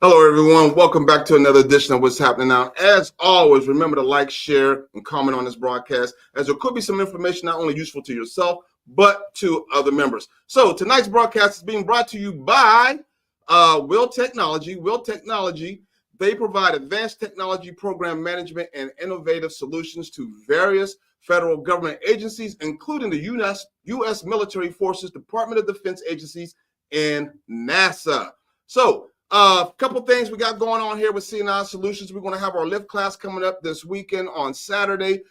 Hello, everyone. Welcome back to another edition of What's Happening Now. As always, remember to like, share, and comment on this broadcast, as there could be some information not only useful to yourself, but to other members. So tonight's broadcast is being brought to you by Will Technology. Will Technology, they provide advanced technology program management and innovative solutions to various federal government agencies, including the U.S. military forces, Department of Defense agencies, and NASA. So, a couple things we got going on here with CNI Solutions. We're going to have our lift class coming up this weekend on Saturday,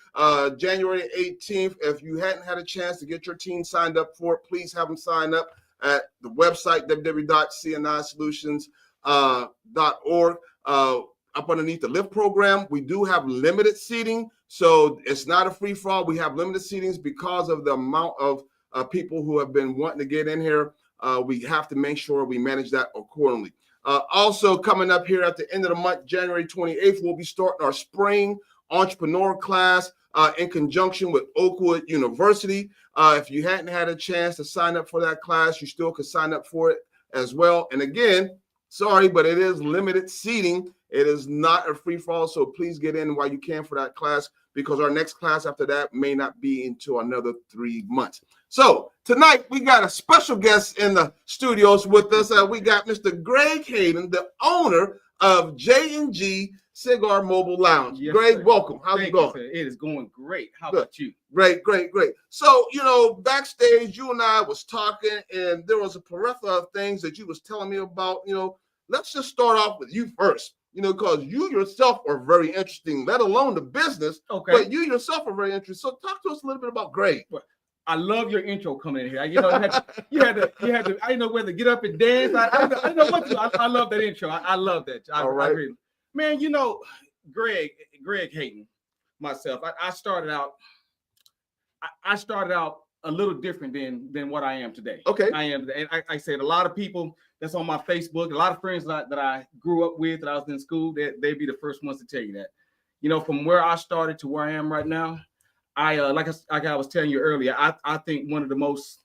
January 18th. If you hadn't had a chance to get your team signed up for it, please have them sign up at the website, www.cnisolutions.org. Up underneath the lift program, we do have limited seating, so it's not a free-for-all. We have limited seatings because of the amount of people who have been wanting to get in here. We have to make sure we manage that accordingly. Also coming up here at the end of the month, January 28th, we'll be starting our spring entrepreneur class in conjunction with Oakwood University. If you hadn't had a chance to sign up for that class, you still could sign up for it as well. And again, sorry, but it is limited seating. It is not a free-for-all, so please get in while you can for that class, because our next class after that may not be until another 3 months. So tonight we got a special guest in the studios with us. We got Mr. Greg Hayden, the owner of J&G Cigar Mobile Lounge. Yes, Greg, sir. welcome. How's it going? You, it is going great. How Good. about you? Great. So, backstage, you and I was talking, and there was a plethora of things that you was telling me about. Let's just start off with you first. Because you yourself are very interesting, let alone the business. Okay. But you yourself are very interesting. So talk to us a little bit about Greg. I love your intro coming in here. You had to. I didn't know whether to get up and dance. I know what to. I love that intro. I love that. All right. Really, man, Greg Hayden, myself. I started out a little different than what I am today. Okay. I am, and I said a lot of people that's on my Facebook, a lot of friends that I grew up with, that I was in school, they'd be the first ones to tell you that. From where I started to where I am right now, I like I was telling you earlier, I think one of the most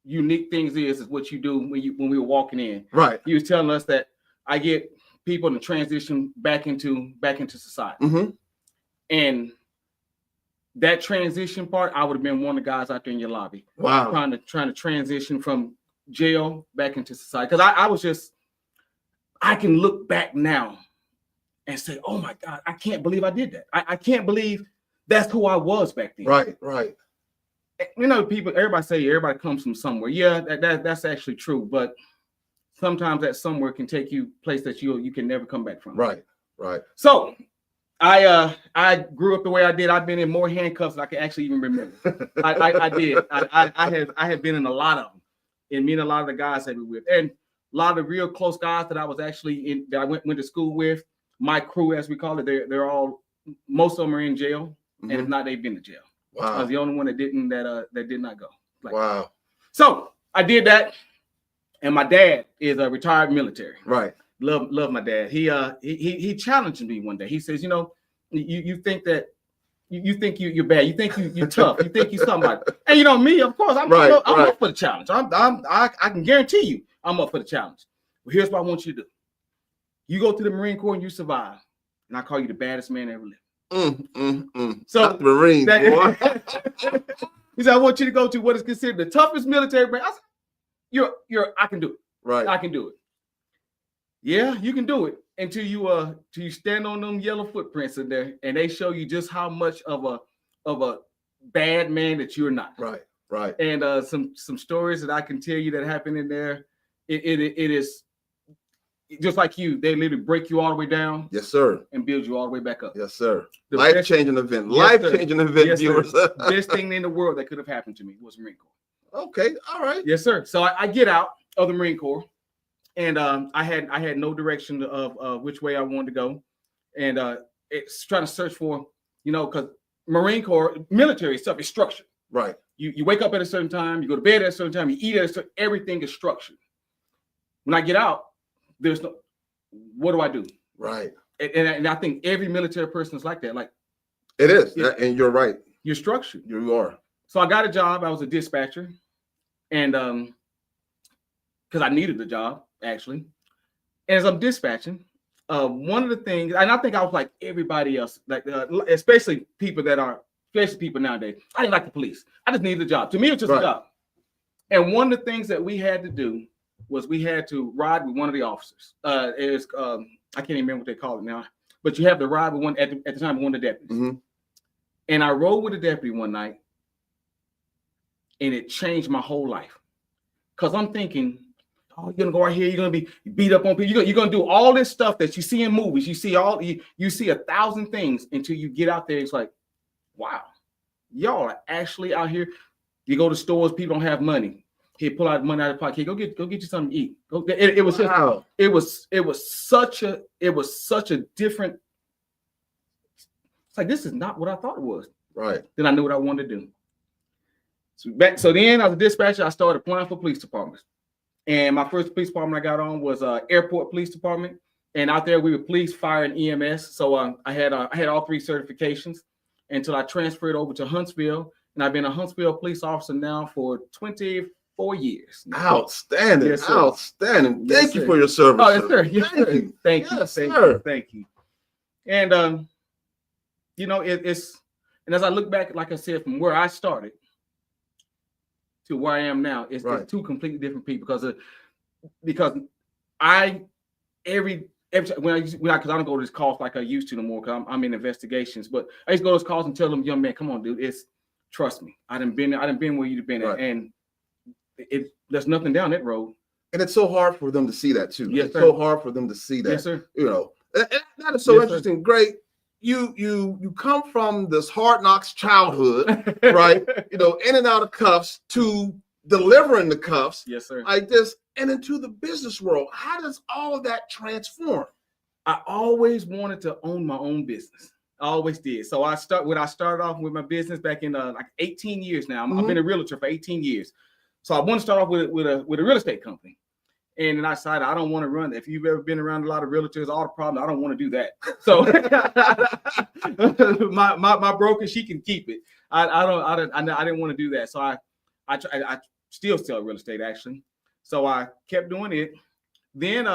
unique things is what you do when we were walking in. Right. You was telling us that I get people to transition back into society. Mm-hmm. And that transition part, I would have been one of the guys out there in your lobby. Wow. Trying to transition from jail back into society. Because I can look back now and say, oh my God, I can't believe I did that. I can't believe that's who I was back then. Right. Everybody say everybody comes from somewhere. Yeah, that's actually true. But sometimes that somewhere can take you a place that you can never come back from. Right. So I grew up the way I did. I've been in more handcuffs than I can actually even remember. I did. I have been in a lot of them, and me and a lot of the guys I've been with, and a lot of the real close guys that I was actually in, that I went to school with, my crew, as we call it. They're all, most of them are in jail, mm-hmm. And if not, they've been to jail. Wow. I was the only one that did not go. Wow. So I did that, and my dad is a retired military. Right. Love my dad. He challenged me one day. He says, you think that you think you're bad. You think you're tough. You think you're somebody. And me, of course, I'm up for the challenge. I can guarantee you, I'm up for the challenge. Well, here's what I want you to do. You go to the Marine Corps and you survive, and I call you the baddest man ever lived. So not the Marines. He said, I want you to go to what is considered the toughest military branch. I said, I can do it. Right. I can do it. Yeah, you can do it until you stand on them yellow footprints in there, and they show you just how much of a bad man that you're not. Right. And some stories that I can tell you that happened in there. It is just like you. They literally break you all the way down. Yes, sir. And build you all the way back up. Yes, sir. Life-changing event. Life-changing event, yes, viewers. Best thing in the world that could have happened to me was Marine Corps. Okay. All right. Yes, sir. So I get out of the Marine Corps. And I had no direction of which way I wanted to go, and it's trying to search for, because Marine Corps military stuff is structured. Right. You wake up at a certain time, you go to bed at a certain time, you eat at a certain. Everything is structured. When I get out, there's no. What do I do? Right. And I think every military person is like that. Like it is, and you're right. You're structured. You are. So I got a job. I was a dispatcher, and because I needed the job. Actually, as I'm dispatching, one of the things, and I think I was like everybody else, like especially people nowadays. I didn't like the police. I just needed a job. To me, it was just a job. And one of the things that we had to do was we had to ride with one of the officers. It was I can't even remember what they call it now, but you have to ride with one at the time with one of the deputies. Mm-hmm. And I rode with a deputy one night, and it changed my whole life. Because I'm thinking, oh, you're gonna go right here, you're gonna be beat up on people, you're gonna do all this stuff that you see in movies. You see you see 1,000 things until you get out there. It's like, wow, y'all are actually out here. You go to stores, people don't have money. He pull out money out of the pocket. Hey, go get you something to eat. It was wow. It was such a different. It's like, this is not what I thought it was. Right. Then I knew what I wanted to do. So then as a dispatcher, I started applying for police departments. And my first police department I got on was airport police department. And out there we were police, fire, and EMS. So I had all 3 certifications until I transferred over to Huntsville. And I've been a Huntsville police officer now for 24 years. Outstanding. Yes, outstanding. Thank you for your service. Oh, yes, sir. Yes, sir. Thank you. Thank you. And you know, it's and as I look back, like I said, from where I started to where I am now, it's 2 completely different people because I every time because I don't go to these calls like I used to no more because I'm in investigations, but I used to go to those calls and tell them, young man, come on, dude, trust me. I done been where you've been at, and there's nothing down that road. And it's so hard for them to see that too. Yes, it's sir. so hard for them to see that. Yes, sir. You know, and that is so interesting. Sir. Great. You come from this hard knocks childhood, right? You know, in and out of cuffs to delivering the cuffs. Yes, sir. Like this, and into the business world. How does all of that transform? I always wanted to own my own business. I always did. So I started off with my business back in like 18 years now. I've been a realtor for 18 years. So I want to start off with a real estate company. And then I decided I don't want to run that. If you've ever been around a lot of realtors, all the problems, I don't want to do that. So my broker, she can keep it. I didn't want to do that. So I still sell real estate actually. So I kept doing it. Then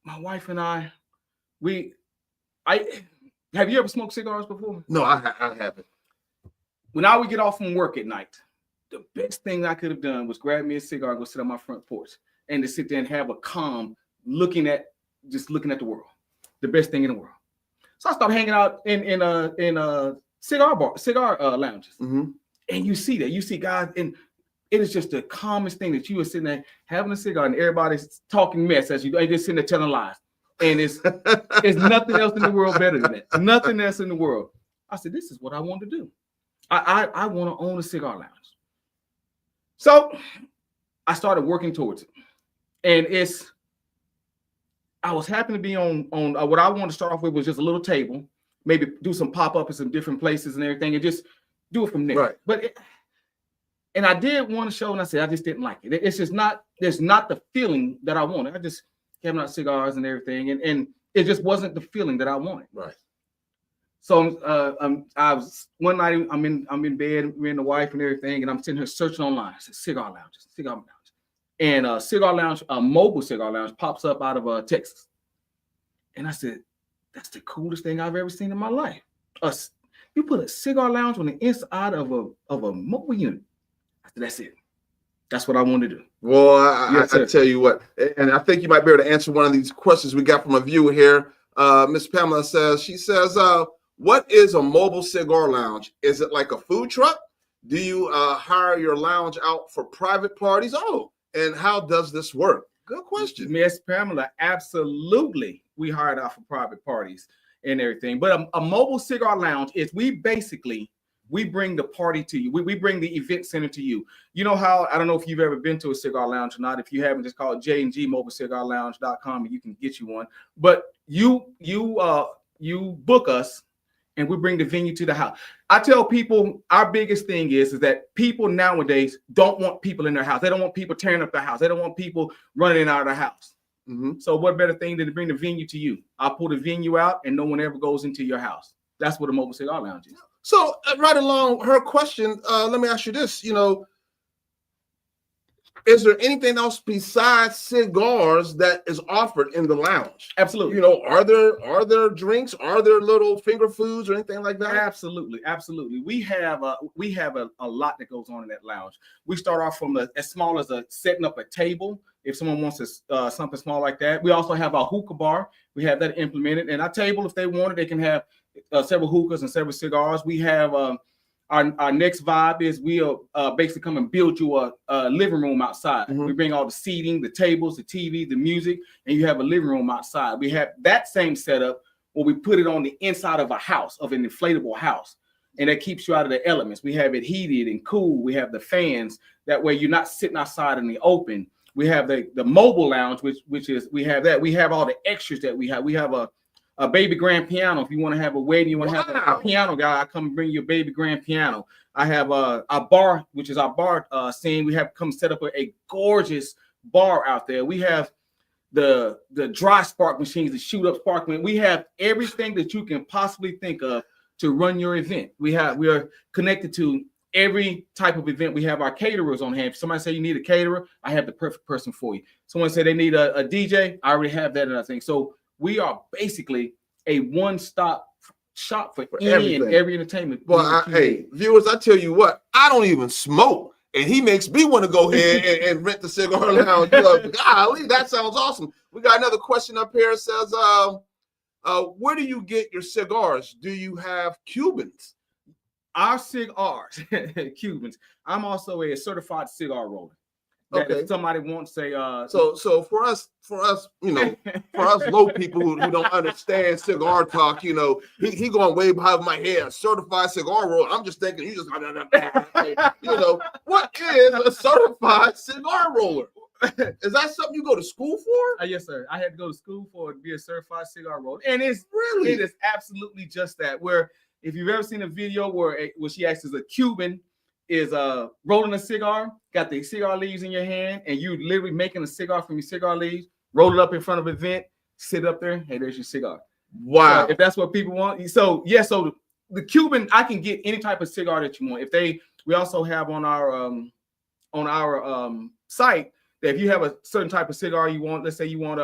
my wife and I have you ever smoked cigars before? No, I haven't. When I would get off from work at night, the best thing I could have done was grab me a cigar and go sit on my front porch and to sit there and have a calm looking at the world. The best thing in the world. So I started hanging out in cigar lounges. Mm-hmm. And you see guys, and it is just the calmest thing that you are sitting there having a cigar and everybody's talking mess as you and just sitting there telling lies. And it's nothing else in the world better than that. Nothing else in the world. I said, this is what I want to do. I want to own a cigar lounge. So I started working towards it. And I was happy to be on what I wanted to start off with was just a little table, maybe do some pop-up in some different places and everything, and just do it from there. Right. But and I did want to show, and I said I just didn't like it. It's just not, there's not the feeling that I wanted. I just having out cigars and everything, and it just wasn't the feeling that I wanted. Right. So I was one night I'm in bed, me and the wife and everything, and I'm sitting here searching online. I said cigar lounges, and a mobile cigar lounge pops up out of Texas, and I said, that's the coolest thing I've ever seen in my life. You put a cigar lounge on the inside of a mobile unit. I said, that's it. That's what I want to do. Well, I tell you what, and I think you might be able to answer one of these questions we got from a viewer here. Miss Pamela says, what is a mobile cigar lounge? Is it like a food truck? Do you hire your lounge out for private parties? Oh, and how does this work? Good question. Miss Pamela, absolutely. We hire it out for private parties and everything. But a mobile cigar lounge is we bring the party to you. We bring the event center to you. You know how, I don't know if you've ever been to a cigar lounge or not. If you haven't, just call it J&G mobilecigarlounge.com and you can get you one. But you book us and we bring the venue to the house. I tell people our biggest thing is that people nowadays don't want people in their house. They don't want people tearing up their house. They don't want people running out of their house. Mm-hmm. So what better thing than to bring the venue to you? I'll pull the venue out and no one ever goes into your house. That's what a mobile cigar lounge is. So right along her question, let me ask you this. You know, is there anything else besides cigars that is offered in the lounge? Absolutely. You know, are there drinks? Are there little finger foods or anything like that? Absolutely, absolutely. We have a lot that goes on in that lounge. We start off from as small as setting up a table. If someone wants something small like that, we also have our hookah bar. We have that implemented, and our table, if they want it, they can have several hookahs and several cigars. We have our next vibe is we'll basically come and build you a living room outside. Mm-hmm. We bring all the seating, the tables, the TV, the music, and you have a living room outside. We have that same setup where we put it on the inside of a house, of an inflatable house, and that keeps you out of the elements. We have it heated and cool. We have the fans. That way you're not sitting outside in the open. We have the mobile lounge, which is we have that. We have all the extras that we have. We have a baby grand piano. If you want to have a wedding, you want to have a piano guy, I come and bring you a baby grand piano. I have a bar, which is our bar scene. We have come set up a gorgeous bar out there. We have the dry spark machines, the shoot up spark. We have everything that you can possibly think of to run your event. We are connected to every type of event. We have our caterers on hand. If somebody say you need a caterer, I have the perfect person for you. Someone say they need a DJ, I already have that, and I think so. We are basically a one-stop shop for any and every entertainment. Well, hey, viewers, I tell you what, I don't even smoke, and he makes me want to go ahead and rent the cigar lounge. Golly, that sounds awesome. We got another question up here. It says, where do you get your cigars? Do you have Cubans? Our cigars, Cubans. I'm also a certified cigar roller. Okay. If somebody wants a so for us, you know, for us low people who don't understand cigar talk, you know, he going way behind my head, certified cigar roller. I'm just thinking you just you know, what is a certified cigar roller? Is that something you go to school for? Yes, sir. I had to go to school for to be a certified cigar roller, and it is absolutely just that. Where if you've ever seen a video where she acts as a Cuban is rolling a cigar, got the cigar leaves in your hand, and you literally making a cigar from your cigar leaves, roll it up in front of an event, sit up there, hey, there's your cigar. Wow. If that's what people want. So yeah, so the Cuban, I can get any type of cigar that you want. We also have on our site that if you have a certain type of cigar you want, let's say you want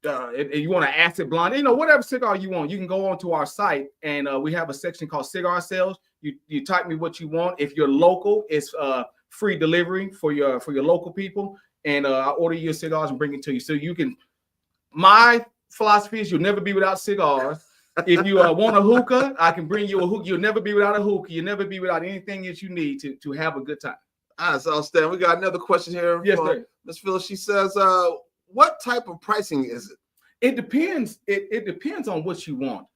you want an acid blonde, you know, whatever cigar you want, you can go onto our site, and we have a section called cigar sales. You type me what you want. If you're local, it's free delivery for your local people, and I order your cigars and bring it to you. So you can. My philosophy is you'll never be without cigars. If you want a hookah, I can bring you a hookah. You'll never be without a hookah. You'll never be without anything that you need to have a good time. That's outstanding. We got another question here. Yes, sir. Ms. Phyllis, she says, what type of pricing is it? It depends. It depends on what you want.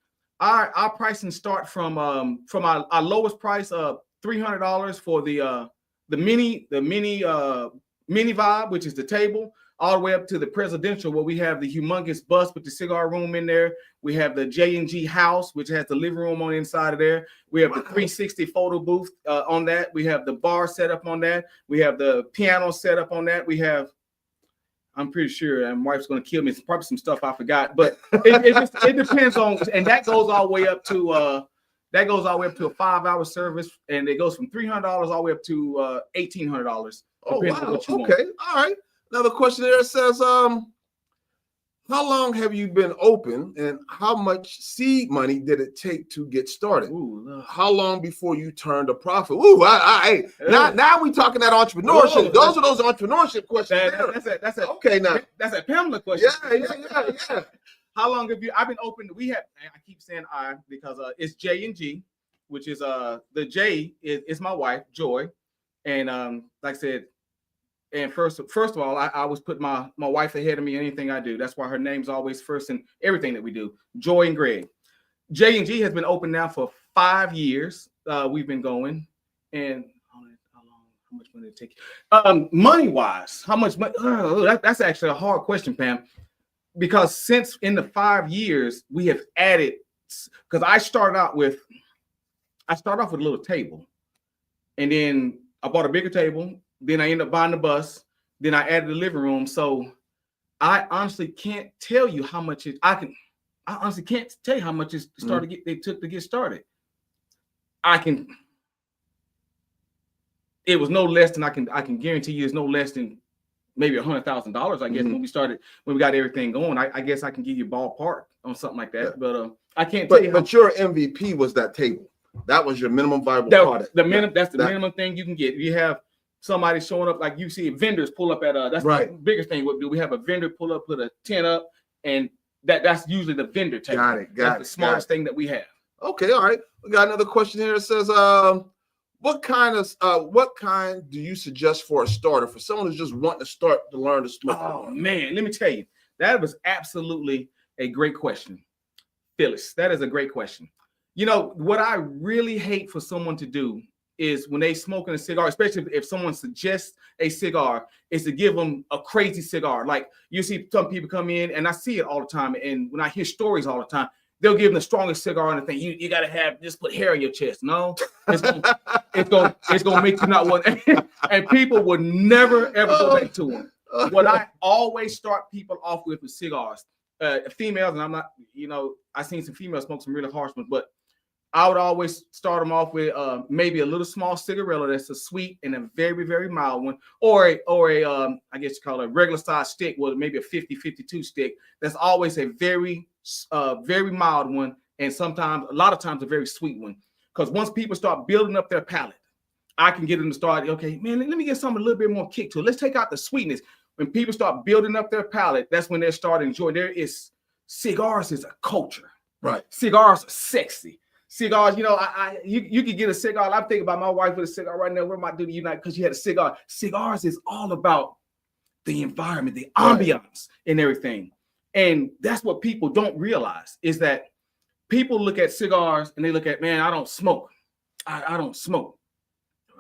Our pricing start from our lowest price of $300 for the mini vibe, which is the table, all the way up to the presidential, where we have the humongous bus with the cigar room in there. We have the J&G house, which has the living room on the inside of there. We have the 360 photo booth on that. We have the bar set up on that. We have the piano set up on that. We have, I'm pretty sure, my wife's going to kill me. It's probably some stuff I forgot, but it depends on, and that goes all the way up to a 5-hour service, and it goes from $300 all the way up to $1,800. Oh, wow. Okay. All right. Another question there says, how long have you been open, and how much seed money did it take to get started? Ooh, how long before you turned a profit? Ooh, now we talking that entrepreneurship. Those are those entrepreneurship questions. That's a okay. Now that's a Pamela question. Yeah. How long have you? I've been open. I keep saying I because it's J&G, which is the J is my wife Joy, and like I said. And first of all, I always put my wife ahead of me in anything I do. That's why her name's always first in everything that we do. Joy and Greg. J&G has been open now for 5 years. We've been going. And how much money did it take? Money-wise, how much money? That's actually a hard question, Pam. Because since in the 5 years, we have added, because I started off with a little table. And then I bought a bigger table. Then I ended up buying the bus. Then I added the living room. So I honestly can't tell you how much I honestly can't tell you how much it took to get started. it was no less than I can guarantee you it's no less than maybe $100,000. I guess when we got everything going, I guess I can give you a ballpark on something like that. But I can't tell you. But your MVP was that table. That was your minimum viable product. That's the minimum thing you can get. You have somebody showing up, like you see vendors pull up at that's the biggest thing. We have a vendor pull up, put a tent up, and that's usually the vendor table. Got it. That's the smallest thing that we have. Okay, all right. We got another question here. It says, what kind do you suggest for a starter for someone who's just wanting to start to learn to smoke? Oh man, let me tell you, that was absolutely a great question, Phyllis. That is a great question. You know what I really hate for someone to do is when they smoking a cigar, especially if someone suggests a cigar, is to give them a crazy cigar. Like you see some people come in, and I see it all the time, and when I hear stories all the time, they'll give them the strongest cigar on the thing. You got to just put hair on your chest. No, it's gonna make you not want. And people would never ever go back to them. What I always start people off with cigars, females, and I'm not, I've seen some females smoke some really harsh ones, but I would always start them off with maybe a little small cigarette that's a sweet and a very, very mild one, or a I guess you call it a regular size stick, with maybe a 50-52 stick. That's always a very mild one, and a lot of times a very sweet one. Because once people start building up their palate, I can get them to start, okay, man, let me get something a little bit more kick to it. Let's take out the sweetness. When people start building up their palate, that's when they start enjoying. Cigars is a culture. Right. Cigars are sexy. Cigars, you could get a cigar. I'm thinking about my wife with a cigar right now. What am I doing tonight? Because she had a cigar. Cigars is all about the environment, the ambiance, and everything. And that's what people don't realize, is that people look at cigars and they look at, man, I don't smoke. I don't smoke.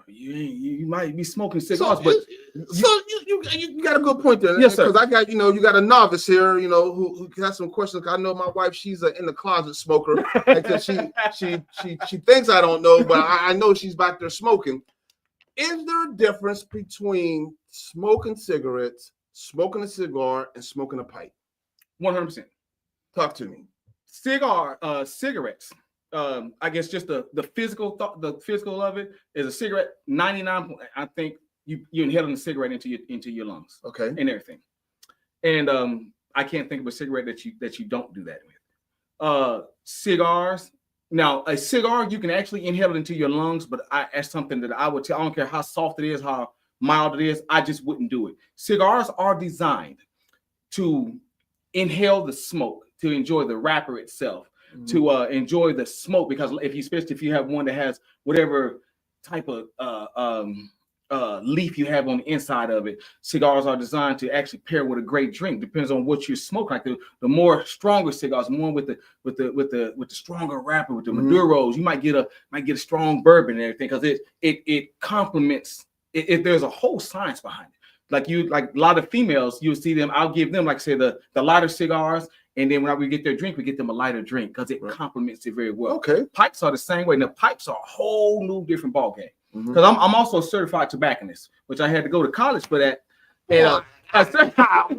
You might be smoking cigars, but you got a good point there. Yes, sir. Because I got, you got a novice here, who has some questions. I know my wife, she's in the closet smoker. Because she thinks I don't know, but I know she's back there smoking. Is there a difference between smoking cigarettes, smoking a cigar, and smoking a pipe? 100%. Talk to me. Cigarettes. I guess just the physical of it is a cigarette. 99. I think you inhaling a cigarette into your lungs. Okay. And everything. And I can't think of a cigarette that you don't do that with. Cigars. Now, a cigar you can actually inhale it into your lungs, but that's something that I would tell. I don't care how soft it is, how mild it is. I just wouldn't do it. Cigars are designed to inhale the smoke, to enjoy the wrapper itself. To enjoy the smoke, because especially if you have one that has whatever type of leaf you have on the inside of it, cigars are designed to actually pair with a great drink. Depends on what you smoke. Like the more stronger cigars, more with the stronger wrapper, with the Maduros, you might get a strong bourbon and everything, because it complements. There's a whole science behind it. Like a lot of females, you'll see them. I'll give them, like say, the lighter cigars. And then when we get their drink, we get them a lighter drink because it complements it very well. Okay. Pipes are the same way. Now, pipes are a whole new different ballgame. Because I'm also a certified tobacconist, which I had to go to college for that. And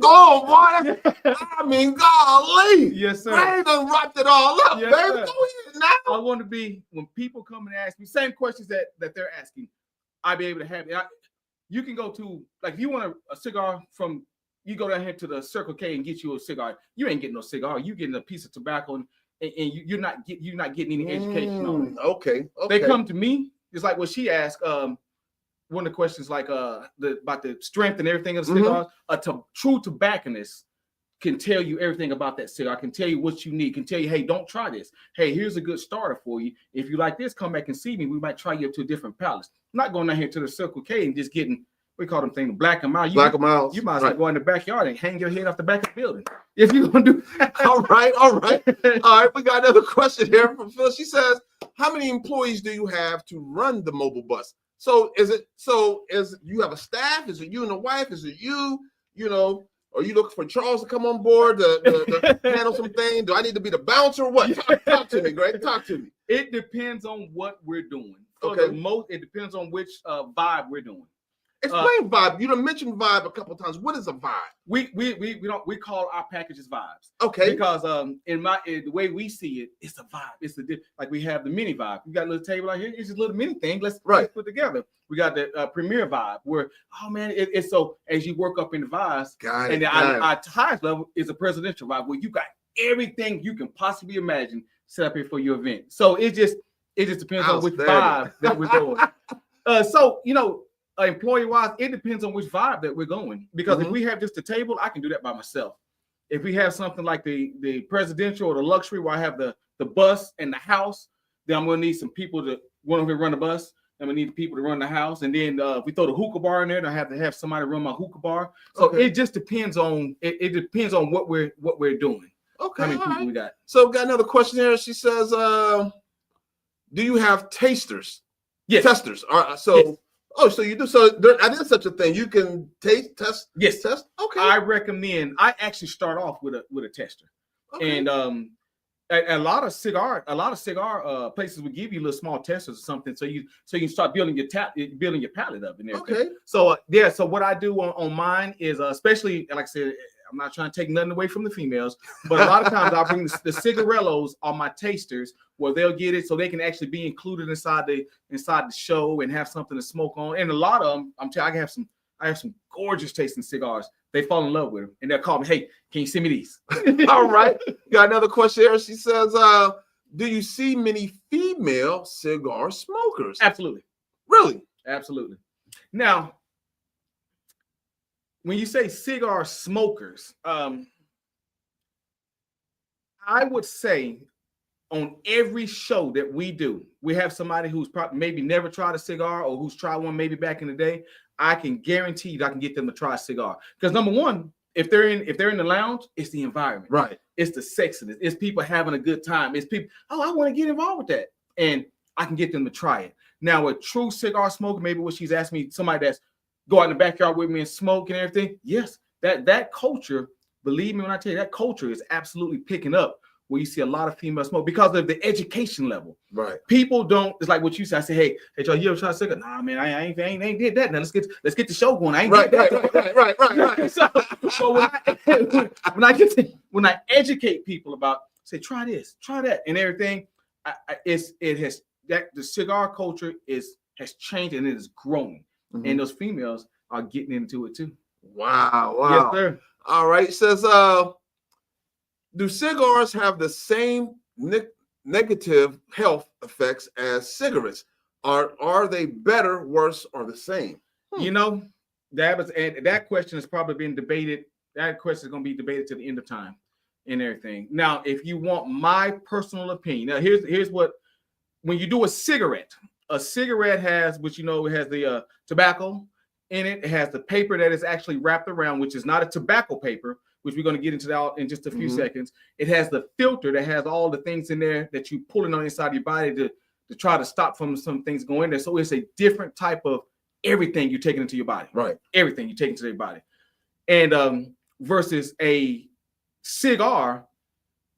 go on, boy. I mean, golly. Yes, sir. I done wrapped it all up, yes, baby. Sir. Go ahead now. I want to be, when people come and ask me same questions that they're asking, I'll be able to have it. You can go to, like, if you want a cigar from, you go down here to the Circle K and get you a cigar. You ain't getting no cigar. You getting a piece of tobacco, and you're not getting any education on it. Okay. They come to me. It's like what she asked. One of the questions, like about the strength and everything of the cigar. True tobacconist can tell you everything about that cigar. Can tell you what you need. Can tell you, hey, don't try this. Hey, here's a good starter for you. If you like this, come back and see me. We might try you up to a different palate. I'm not going down here to the Circle K and just getting. We call them things black and mild. You might as well go in the backyard and hang your head off the back of the building if you're gonna do that. All right. We got another question here from Phil. She says, "How many employees do you have to run the mobile bus?" So is you have a staff? Is it you and the wife? Is it you? Are you looking for Charles to come on board to handle some things? Do I need to be the bouncer or what? Talk to me, Greg. Talk to me. It depends on what we're doing. Okay. It depends on which vibe we're doing. Explain vibe. You done mentioned vibe a couple times. What is a vibe? We call our packages vibes. Okay. Because in the way we see it, it's a vibe. It's like we have the mini vibe. We got a little table out here. It's just a little mini thing. Let's put together. We got the premier vibe where, oh man, it's so as you work up in the vibes. Got it. And our highest level is a presidential vibe where you got everything you can possibly imagine set up here for your event. So it just depends on which vibe that we're going. So employee-wise, it depends on which vibe that we're going. Because if we have just a table, I can do that by myself. If we have something like the presidential or the luxury where I have the bus and the house, then I'm going to need some people to want to run the bus. I'm going to need people to run the house. And then if we throw the hookah bar in there, then I have to have somebody run my hookah bar. So it just depends on it depends on what we're doing. Okay. How many people we got? So got another question here. She says, do you have tasters? Yes. Testers. Yes. Oh, so you do. So there is such a thing. You can test. Yes. Test. Okay. I recommend. I actually start off with a tester, and a lot of cigar places will give you little small testers or something, so you can start building your palette up and everything. Okay. So so what I do on mine is especially like I said, I'm not trying to take nothing away from the females, but a lot of times I'll bring the cigarellos on my tasters where they'll get it so they can actually be included inside the show and have something to smoke on. And a lot of them, I have some gorgeous tasting cigars. They fall in love with them and they'll call me, hey, can you send me these? All right. Got another question here. She says, do you see many female cigar smokers? Absolutely. Really? Absolutely. Now, when you say cigar smokers, I would say on every show that we do, we have somebody who's probably maybe never tried a cigar or who's tried one maybe back in the day. I can guarantee you I can get them to try a cigar. Because number one, if they're in the lounge, it's the environment. Right. It's the sexiness. It's people having a good time. It's people, I want to get involved with that. And I can get them to try it. Now, a true cigar smoker, maybe what she's asking me, somebody that's go out in the backyard with me and smoke and everything. Yes, that culture, believe me when I tell you, that culture is absolutely picking up where you see a lot of female smoke because of the education level. Right. People don't, it's like what you said. I say, hey, y'all, you ever try a cigar? Nah, man, I ain't did that. Now let's get the show going. I ain't did that. Right. So when I educate people about, say, try this, try that, and everything, the cigar culture has changed and it is growing. Mm-hmm. And those females are getting into it too. Wow. Yes, sir. All right. It says, do cigars have the same negative health effects as cigarettes? Are they better, worse, or the same? That question has probably been debated. That question is going to be debated to the end of time and everything. Now, if you want my personal opinion, now here's what, when you do a cigarette has, which it has the tobacco in it. It has the paper that is actually wrapped around, which is not a tobacco paper, which we're going to get into that in just a few seconds. It has the filter that has all the things in there that you pulling on inside your body to try to stop from some things going there. So it's a different type of everything you're taking into your body. Right. Everything you take into your body. And versus a cigar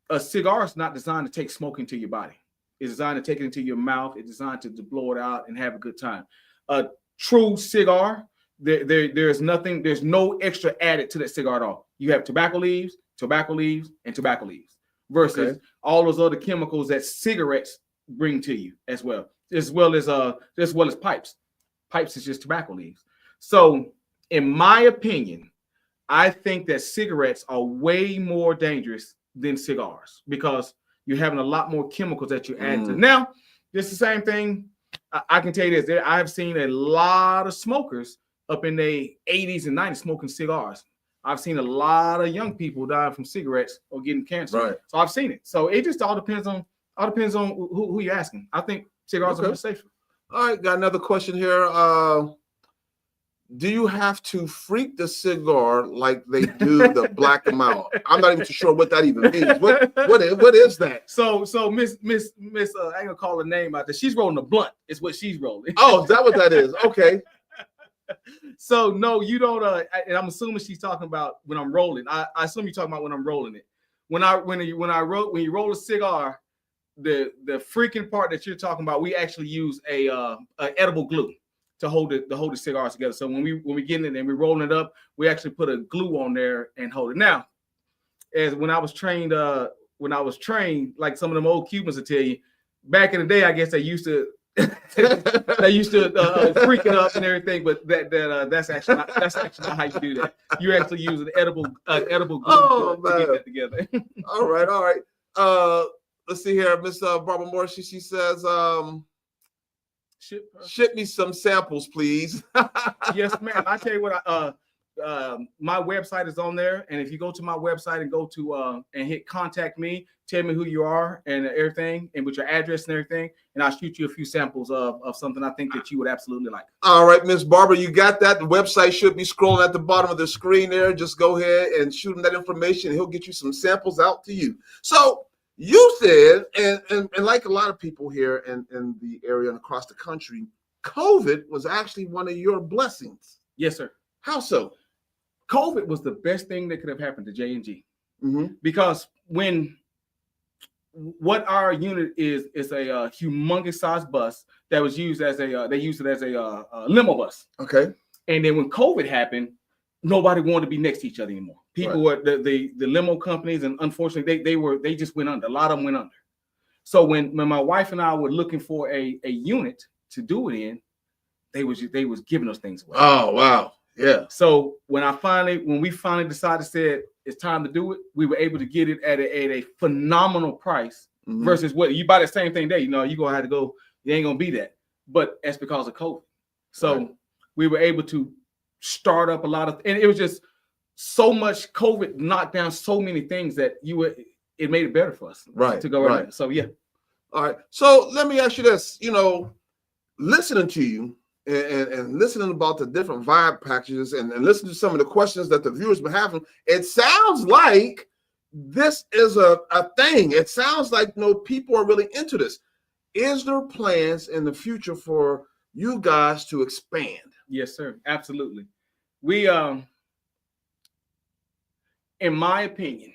is not designed to take smoke into your body. It's designed to take it into your mouth. It's designed to blow it out and have a good time. A true cigar, there's no extra added to that cigar at all. You have tobacco leaves, and tobacco leaves versus all those other chemicals that cigarettes bring to you as well as pipes. Pipes is just tobacco leaves. So in my opinion, I think that cigarettes are way more dangerous than cigars because you're having a lot more chemicals that you add to. Now, it's the same thing. I can tell you this. I have seen a lot of smokers up in their 80s and 90s smoking cigars. I've seen a lot of young people die from cigarettes or getting cancer. Right. So I've seen it. So it just all depends on who you're asking. I think cigars are much safer. All right, got another question here. Do you have to freak the cigar like they do the black and mild? I'm not even too sure what that even means. What is that? So Miss I ain't gonna call her name out there. She's rolling a blunt. Is what she's rolling. Oh, is that what that is? Okay. So no, you don't. And I'm assuming she's talking about when I'm rolling. I assume you're talking about when I'm rolling it. When you roll a cigar, the freaking part that you're talking about, we actually use a edible glue. to hold the cigars together. So when we get it and we're rolling it up, we actually put a glue on there and hold it. Now, as when I was trained, like some of them old Cubans will tell you, back in the day, I guess they used to freak it up and everything, but that's actually not how you do that. You actually use an edible glue to get that together. All right. Let's see here, Miss Barbara Moore. She says, ship me some samples, please. Yes, ma'am. I tell you what, my website is on there, and if you go to my website and go to and hit contact me, tell me who you are and everything, and with your address and everything, and I'll shoot you a few samples of something I think that you would absolutely like. All right, Miss Barbara, you got that. The website should be scrolling at the bottom of the screen there. Just go ahead and shoot him that information. He'll get you some samples out to you. So you said, and like a lot of people here in the area and across the country, COVID was actually one of your blessings. Yes, sir. How so? COVID was the best thing that could have happened to J&G, because what our unit is a humongous size bus that was used as they used it as a limo bus. Okay. And then when COVID happened, nobody wanted to be next to each other anymore. People were the limo companies, and unfortunately they just went under. A lot of them went under. So when my wife and I were looking for a unit to do it in, they was giving us things away. Oh wow. Yeah. So when we finally decided, said it's time to do it, we were able to get it at a phenomenal price versus what you buy the same thing there. You're gonna have to go, it ain't gonna be that. But that's because of COVID. So we were able to start up a lot of, and it was just so much. COVID knocked down so many things that it made it better for us. To go right. So yeah. All right. So let me ask you this, listening to you, and listening about the different vibe packages and listening to some of the questions that the viewers been having, it sounds like this is a thing. It sounds like people are really into this. Is there plans in the future for you guys to expand? Yes, sir. Absolutely. We in my opinion,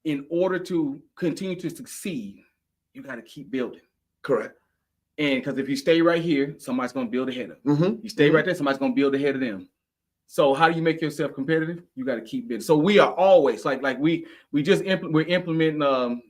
in order to continue to succeed, you got to keep building. Correct. And because if you stay right here, somebody's going to build ahead of them. You stay right there, somebody's going to build ahead of them. So how do you make yourself competitive? You got to keep building. So we are always we're implementing our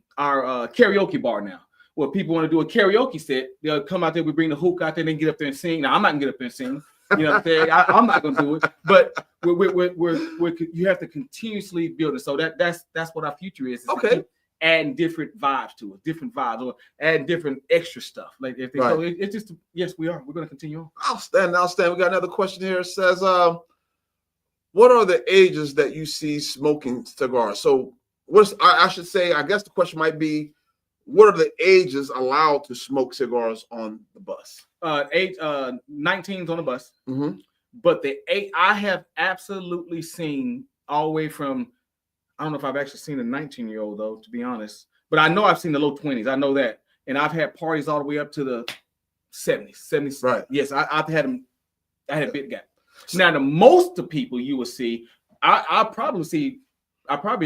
karaoke bar now. Where people want to do a karaoke set, they'll come out there. We bring the hook out there, and then get up there and sing. Now I'm not gonna get up there and sing. You know what I'm saying? I'm not gonna do it. But you have to continuously build it. So that's what our future is. Okay. Adding different vibes to it, different vibes, or adding different extra stuff. So it's just yes, we are. We're gonna continue on. Outstanding. We got another question here. It says, what are the ages that you see smoking cigars? So I should say, I guess the question might be, what are the ages allowed to smoke cigars on the bus? 19's on the bus. But I have absolutely seen all the way from, I don't know if I've actually seen a 19-year-old though, to be honest, but I know I've seen the low 20s. I know that. And I've had parties all the way up to the 70s. Right. Yes, I've had them. I had a big gap. Now, the most of people you will see, I probably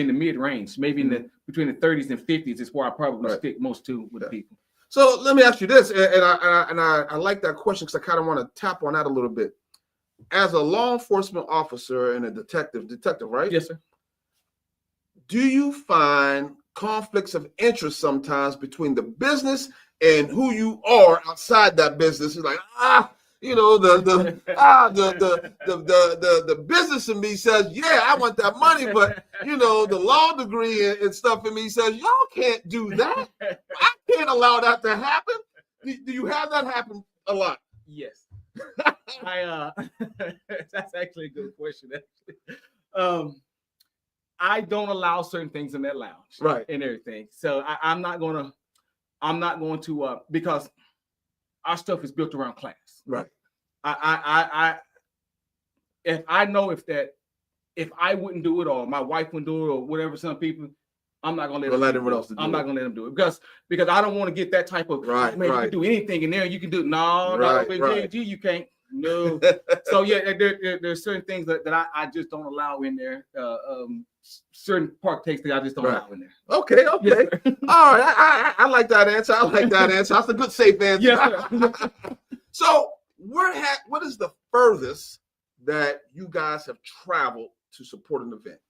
in the mid range, maybe in between the 30s and 50s is where I probably stick most to with people. So let me ask you this, and I like that question because I kind of want to tap on that a little bit. As a law enforcement officer and a detective, right? Yes, sir. Do you find conflicts of interest sometimes between the business and who you are outside that business? You're like, the business in me says, yeah, I want that money, but the law degree and stuff in me says, y'all can't do that. I can't allow that to happen. Do you have that happen a lot? Yes. That's actually a good question. Actually. I don't allow certain things in that lounge, right, and everything. So I'm not going to because our stuff is built around class, right. If I know if I wouldn't do it or my wife wouldn't do it or whatever, some people, I'm not gonna let everyone else do it. I'm not gonna let them do it because I don't want to get that type of you can do anything in there. You can do JG, you can't. No. So yeah, there's certain things that I just don't allow in there. Certain park takes that I just don't allow in there. Okay. Yes, all right. I like that answer. That's a good safe answer. Yes, So what is the furthest that you guys have traveled to support an event?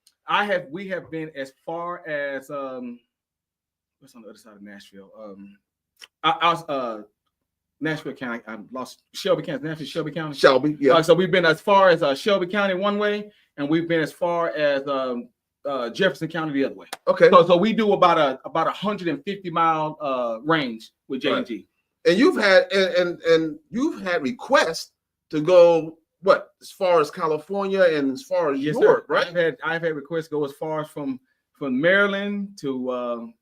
We have been as far as what's on the other side of Nashville? I was Nashville County. I lost Shelby County. Nashville, Shelby County. Shelby, yeah. So we've been as far as Shelby County one way, and we've been as far as Jefferson County the other way. Okay. So we do about a 150-mile range with J&G. Right. And you've had and you've had requests to go what, as far as California and as far as Europe, right? I've had requests go as far as from Maryland to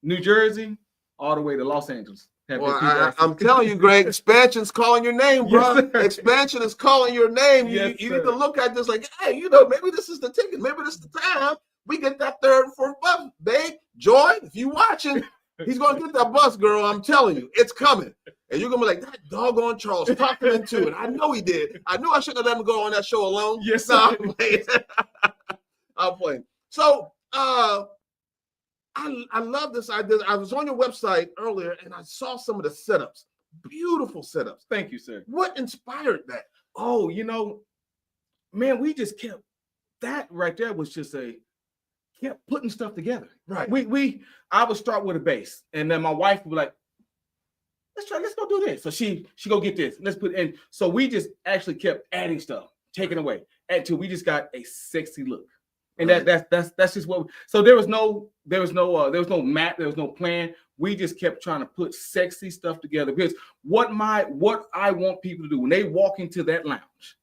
New Jersey all the way to Los Angeles. Well, I'm telling you, Greg, expansion's calling your name, bro. Yes, expansion is calling your name. Yes, you need to look at this like, hey, maybe this is the ticket. Maybe this is the time we get that third and fourth bus. Babe, Joy, if you watching, he's going to get that bus, girl. I'm telling you, it's coming. And you're going to be like, that doggone Charles talked him into it. I know he did. I knew I shouldn't have let him go on that show alone. Yes, no, I'm playing. I'm playing. So, I love this idea. I was on your website earlier and I saw some of the setups. Beautiful setups. Thank you, sir. What inspired that? Oh, man, we just kept that right there was just kept putting stuff together. Right. I would start with a base, and then my wife would be like, let's go do this. So she go get this. Let's put in. So we just actually kept adding stuff, taking away until we just got a sexy look. And that's just what. So there was no map, there was no plan. We just kept trying to put sexy stuff together because what I want people to do when they walk into that lounge,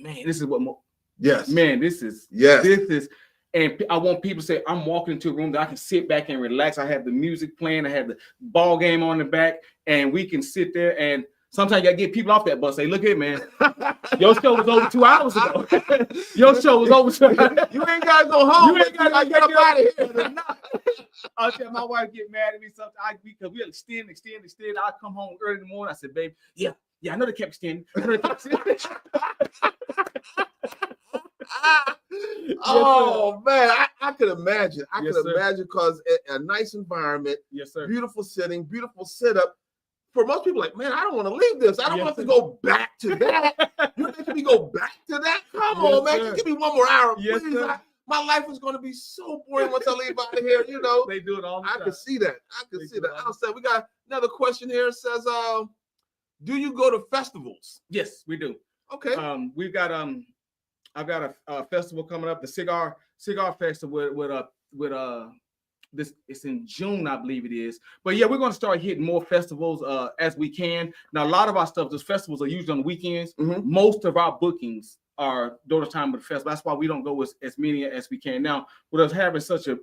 man, this is what. Yes. Man, this is. And I want people to say, I'm walking into a room that I can sit back and relax. I have the music playing. I have the ball game on the back, and we can sit there. And sometimes you got to get people off that bus. Say, look here, man. Your show was over 2 hours ago. Your show was over 2 hours. You ain't got to go home. You ain't got to get up out of here. I'll tell my wife get mad at me sometimes because we extend. I come home early in the morning. I said, babe, yeah, I know they kept extending. Oh man, I could imagine. I could imagine because a nice environment, yes, sir. Beautiful setting, beautiful setup. For most people, like, man, I don't want to leave this. I don't want to go back to that. You're making me go back to that? Come on, man. Just give me 1 more hour, yes, please. My life is going to be so boring once I leave out of here. They do it all the time. I can see that. Outside, we got another question here. It says, do you go to festivals? Yes, we do. Okay. We've got I've got a festival coming up, the Cigar Festival with this. It's in June, I believe it is. But yeah, we're going to start hitting more festivals as we can. Now, a lot of our stuff, those festivals are usually on the weekends. Mm-hmm. Most of our bookings are during the time of the festival. That's why we don't go as many as we can. Now, with us having such a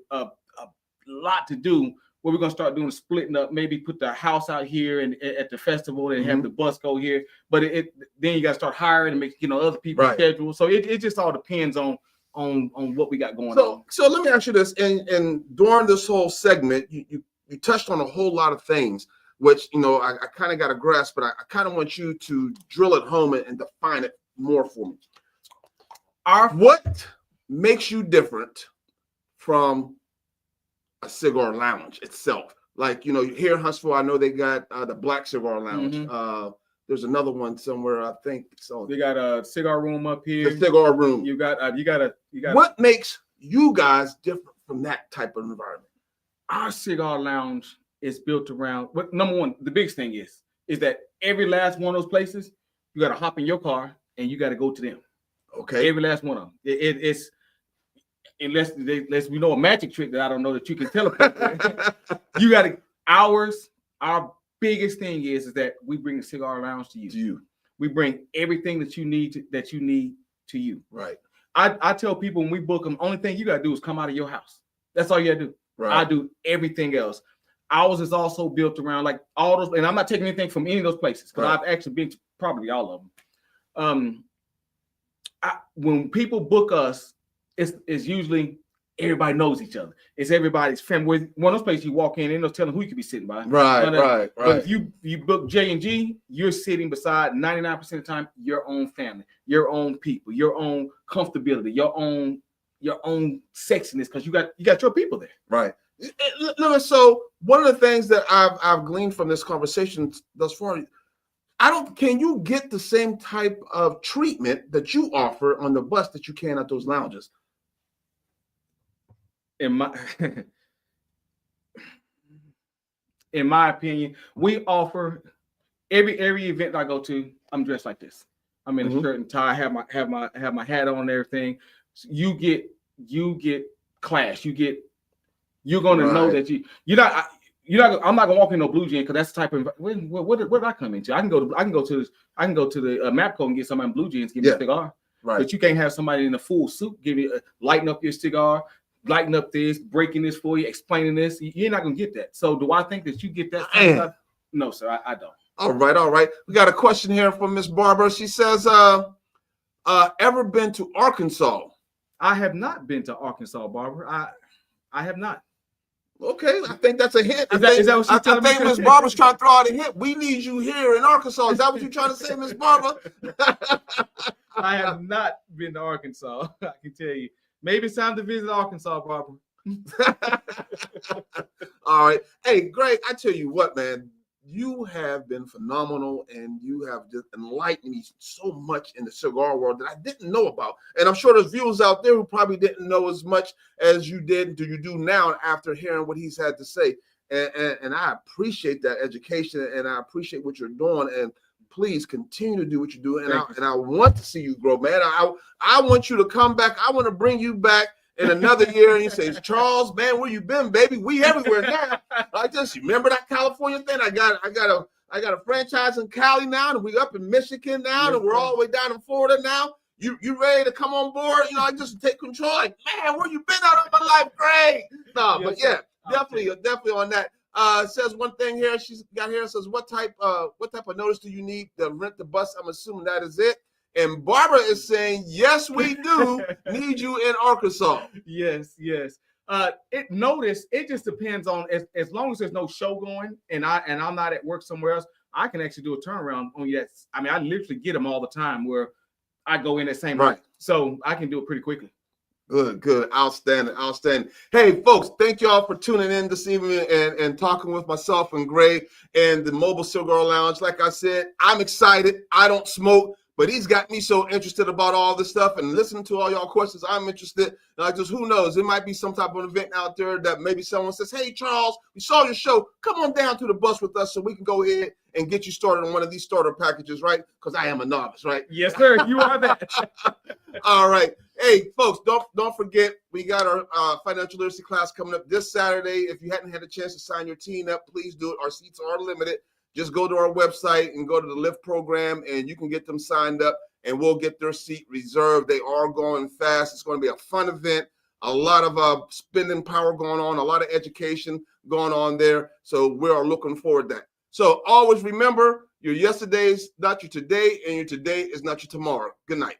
lot to do, what we're going to start doing is splitting up, maybe put the house out here and at the festival and have the bus go here. But then you got to start hiring and make other people's schedule. So it just all depends on what we got going on. So let me ask you this. And during this whole segment, you touched on a whole lot of things, which, I kind of got a grasp, but I kind of want you to drill it home and define it more for me. What makes you different from a cigar lounge itself? Like, here in Huntsville, I know they got the Black Cigar Lounge. Mm-hmm. There's another one somewhere, I think. So they got a cigar room up here. The cigar room. You got. What makes you guys different from that type of environment? Our cigar lounge is built around. What number one? The biggest thing is that every last one of those places, you got to hop in your car and you got to go to them. Okay. Every last one of them. It's unless we know a magic trick that I don't know that you can teleport. You got to ours. Our biggest thing is that we bring the cigar lounge to you. We bring everything that you need to you. Right. I tell people when we book them, only thing you got to do is come out of your house. That's all you got to do. Right. I do everything else. Ours is also built around like all those, and I'm not taking anything from any of those places because I've actually been to probably all of them. When people book us, it's usually everybody knows each other. It's everybody's family. One of those places you walk in, ain't no telling who you could be sitting by. Right. But if you book J&G, you're sitting beside 99% of the time your own family, your own people, your own comfortability, your own sexiness, because you got your people there. Right. So one of the things that I've gleaned from this conversation thus far, Can you get the same type of treatment that you offer on the bus that you can at those lounges? In my opinion, we offer every event I go to, I'm dressed like this. I'm in a shirt and tie, have my hat on and everything. So you get class. You're gonna know that you're not. I'm not gonna walk in no blue jeans because that's the type of what did I come into? I can go to the Mapco and get somebody in blue jeans, give me a cigar. Right. But you can't have somebody in a full suit give you lighten up your cigar, lighten up this, breaking this for you, explaining this. You're not gonna get that. So do I think that you get that? No, sir, I don't. All right. We got a question here from Miss Barbara. She says, ever been to Arkansas? I have not been to Arkansas, Barbara. I have not. Okay, I think that's a hint. Is that what she's telling me? I think Miss Barbara's trying to throw out a hint. We need you here in Arkansas. Is that what you're trying to say, Miss Barbara? I have not been to Arkansas. I can tell you. Maybe it's time to visit Arkansas, Barbara. All right. Hey, Greg, I tell you what, man. You have been phenomenal, and you have just enlightened me so much in the cigar world that I didn't know about. And I'm sure there's viewers out there who probably didn't know as much as you do now after hearing what he's had to say. And I appreciate that education, and I appreciate what you're doing. And please continue to do what you're doing. And I want to see you grow, man. I want you to come back. I want to bring you back in another year, and you say, Charles, man, where you been, baby? We everywhere now. I just remember that California thing. I got a franchise in Cali now, and we up in Michigan now, and we're all the way down in Florida now. You ready to come on board? I just take control. Like, man, where you been out of my life? Great. No, but yeah, definitely on that. Says one thing here. She's got here. Says, what type of notice do you need to rent the bus? I'm assuming that is it. And Barbara is saying, yes, we do need you in Arkansas. Yes. It just depends on as long as there's no show going and I'm not at work somewhere else, I can actually do a turnaround on you. I mean, I literally get them all the time where I go in that same night. So I can do it pretty quickly. Good. Outstanding. Hey, folks, thank y'all for tuning in this evening and talking with myself and Greg and the Mobile Cigar Lounge. Like I said, I'm excited. I don't smoke, but he's got me so interested about all this stuff and listening to all y'all questions. I'm interested. And who knows? It might be some type of event out there that maybe someone says, hey, Charles, we saw your show. Come on down to the bus with us so we can go ahead and get you started on one of these starter packages, right? Because I am a novice, right? Yes, sir. You are that. All right. Hey, folks, don't forget, we got our financial literacy class coming up this Saturday. If you hadn't had a chance to sign your teen up, please do it. Our seats are limited. Just go to our website and go to the Lift program, and you can get them signed up, and we'll get their seat reserved. They are going fast. It's going to be a fun event. A lot of spending power going on, a lot of education going on there. So we are looking forward to that. So always remember, your yesterday's not your today, and your today is not your tomorrow. Good night.